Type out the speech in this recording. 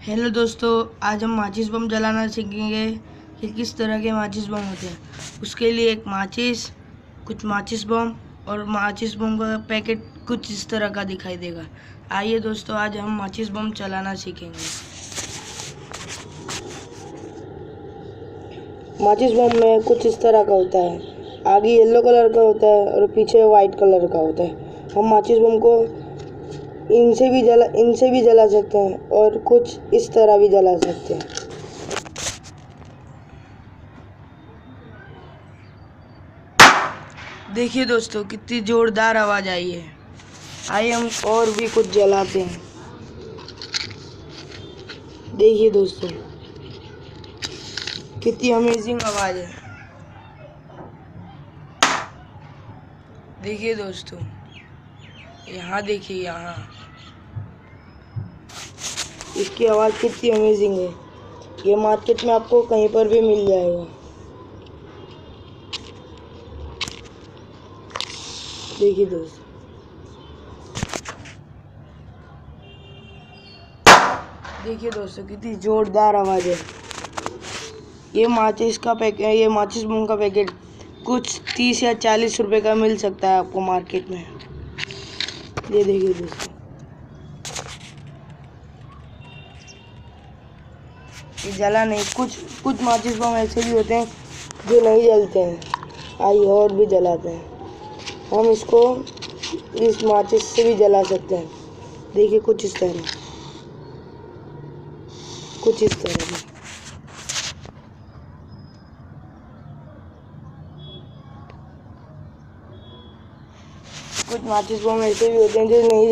Hello दोस्तों, आज हम माचिस बम जलाना सीखेंगे कि किस तरह के माचिस बम होते हैं। उसके लिए एक माचिस, कुछ माचिस बम और माचिस बम का पैकेट कुछ इस तरह का दिखाई देगा। आइए दोस्तों, आज हम माचिस बम चलाना सीखेंगे। माचिस बम में कुछ इस तरह का होता है, आगे येलो कलर का होता है और पीछे वाइट कलर का होता है। हम माचिस बम को इनसे भी जला सकते हैं और कुछ इस तरह भी जला सकते हैं। देखिए दोस्तों, कितनी जोरदार आवाज आई है। आइए हम और भी कुछ जलाते हैं। देखिए दोस्तों, कितनी अमेजिंग आवाज है। देखिए दोस्तों, यहाँ देखिए, यहाँ इसकी आवाज कितनी अमेजिंग है। ये मार्केट में आपको कहीं पर भी मिल जाएगा। देखिए दोस्तों, कितनी जोरदार आवाज है। ये माचिस बम का पैकेट कुछ 30 या 40 रुपए का मिल सकता है आपको मार्केट में। ये देखिए दोस्तों, ये जला नहीं। कुछ माचिस बम ऐसे भी होते हैं जो नहीं जलते हैं। आइए और भी जलाते हैं। हम इसको इस माचिस से भी जला सकते हैं। देखिए कुछ इस तरह भी। कुछ माचिस बम ऐसे भी होते हैं जो नहीं